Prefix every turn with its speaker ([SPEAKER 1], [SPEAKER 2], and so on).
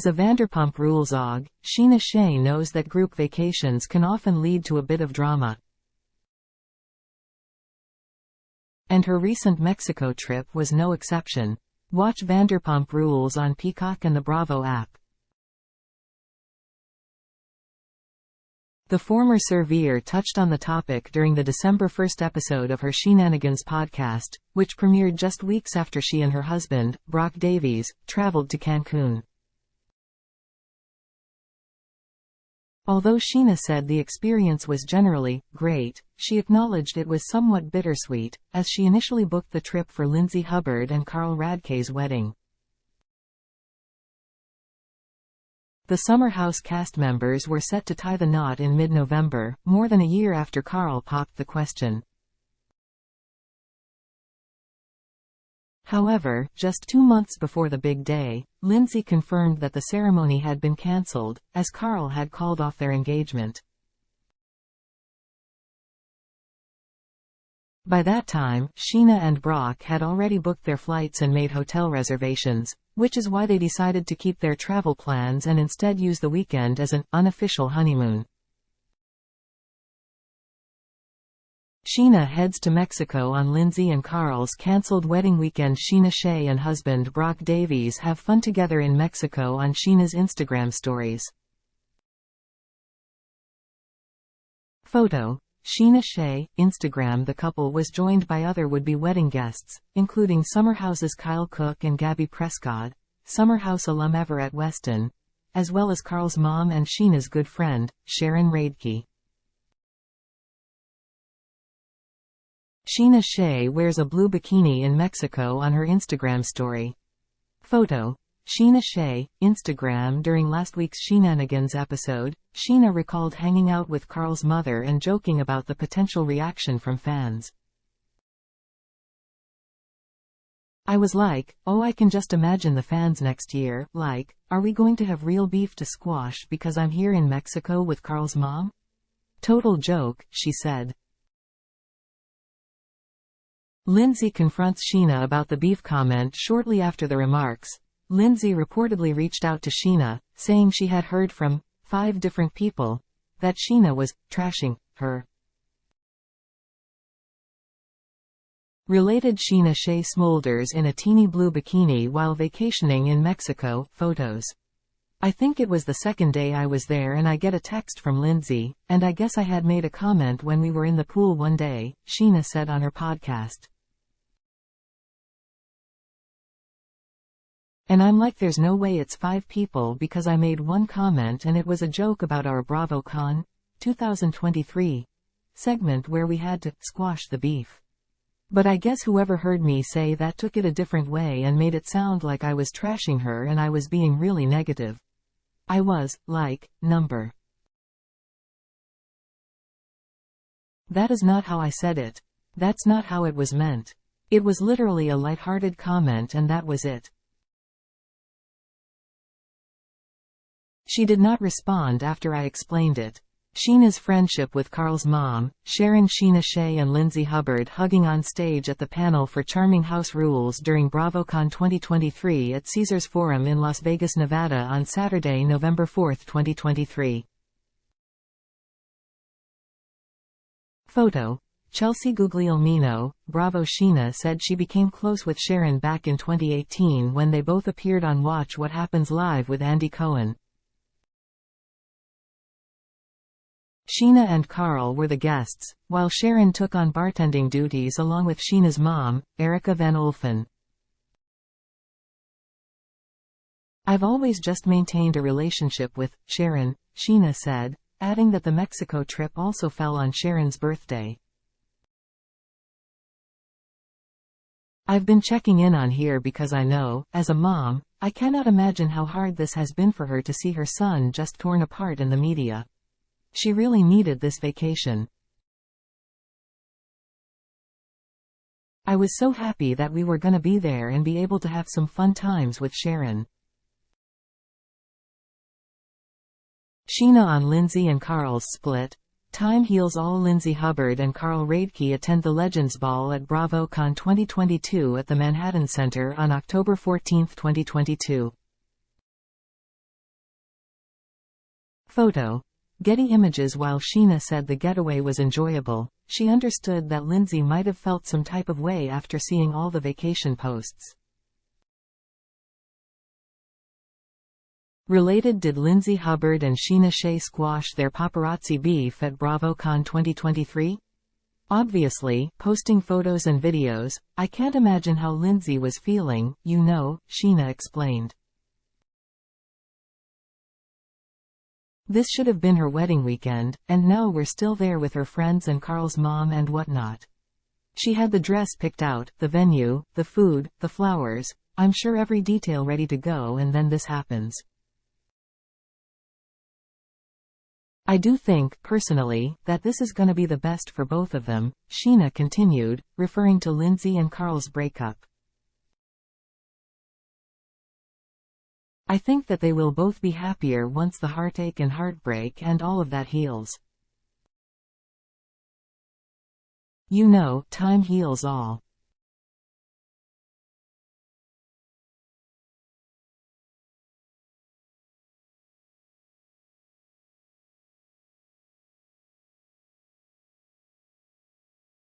[SPEAKER 1] As a Vanderpump Rules og, Shay knows that group vacations can often lead to a bit of drama. And her recent Mexico trip was no exception. Watch Vanderpump Rules on Peacock and the Bravo app. The former SUR-ver touched on the topic during the December 1st episode of her Scheananigans podcast, which premiered just weeks after she and her husband, Brock Davies, traveled to Cancun. Although Scheana said the experience was generally great, she acknowledged it was somewhat bittersweet, as she initially booked the trip for Lindsay Hubbard and Carl Radke's wedding. The Summer House cast members were set to tie the knot in mid-November, more than a year after Carl popped the question. However, just 2 months before the big day, Lindsay confirmed that the ceremony had been cancelled, as Carl had called off their engagement. By that time, Scheana and Brock had already booked their flights and made hotel reservations, which is why they decided to keep their travel plans and instead use the weekend as an unofficial honeymoon. Scheana heads to Mexico on Lindsay and Carl's cancelled wedding weekend. Shay and husband Brock Davies have fun together in Mexico on Scheana's Instagram stories. Photo. Shay, Instagram. The couple was joined by other would-be wedding guests, including Summer House's Kyle Cook and Gabby Prescott, Summer House alum Everett Weston, as well as Carl's mom and Scheana's good friend, Sharon Radke. Shay wears a blue bikini in Mexico on her Instagram story. Photo. Shay, Instagram. During last week's Scheananigans episode, Scheana recalled hanging out with Carl's mother and joking about the potential reaction from fans. "I was like, oh, I can just imagine the fans next year, like, are we going to have real beef to squash because I'm here in Mexico with Carl's mom? Total joke," she said. Lindsay confronts Scheana about the beef comment shortly after the remarks. Lindsay reportedly reached out to Scheana, saying she had heard from 5 different people that Scheana was trashing her. Related. Shay smolders in a teeny blue bikini while vacationing in Mexico. Photos. "I think it was the second day I was there and I get a text from Lindsay, and I guess I had made a comment when we were in the pool one day," Scheana said on her podcast. "And I'm like, there's no way it's 5 people because I made one comment and it was a joke about our BravoCon 2023 segment where we had to squash the beef. But I guess whoever heard me say that took it a different way and made it sound like I was trashing her and I was being really negative. I was, like, number. That is not how I said it. That's not how it was meant. It was literally a lighthearted comment and that was it." She did not respond after I explained it. Scheana's friendship with Carl's mom, Sharon. Shay and Lindsay Hubbard hugging on stage at the panel for Charming House Rules during BravoCon 2023 at Caesars Forum in Las Vegas, Nevada on Saturday, November 4, 2023. Photo. Chelsea Guglielmino, Bravo. Scheana said she became close with Sharon back in 2018 when they both appeared on Watch What Happens Live with Andy Cohen. Scheana and Carl were the guests, while Sharon took on bartending duties along with Scheana's mom, Erica Van Olfen. "I've always just maintained a relationship with Sharon," Scheana said, adding that the Mexico trip also fell on Sharon's birthday. "I've been checking in on here because I know, as a mom, I cannot imagine how hard this has been for her to see her son just torn apart in the media. She really needed this vacation. I was so happy that we were gonna be there and be able to have some fun times with Sharon." Scheana on Lindsay and Carl's split. Time heals all. Lindsay Hubbard and Carl Radke attend the Legends Ball at BravoCon 2022 at the Manhattan Center on October 14, 2022. Photo. Getty Images. While Scheana said the getaway was enjoyable, she understood that Lindsay might have felt some type of way after seeing all the vacation posts. Related, did Lindsay Hubbard and Scheana Shay squash their paparazzi beef at BravoCon 2023? Obviously, posting photos and videos, I can't imagine how Lindsay was feeling, you know, Scheana explained. This should have been her wedding weekend, and now we're still there with her friends and Carl's mom and whatnot. She had the dress picked out, the venue, the food, the flowers, I'm sure every detail ready to go, and then this happens. I do think, personally, that this is gonna be the best for both of them, Scheana continued, referring to Lindsay and Carl's breakup. I think that they will both be happier once the heartache and heartbreak and all of that heals. You know, time heals all.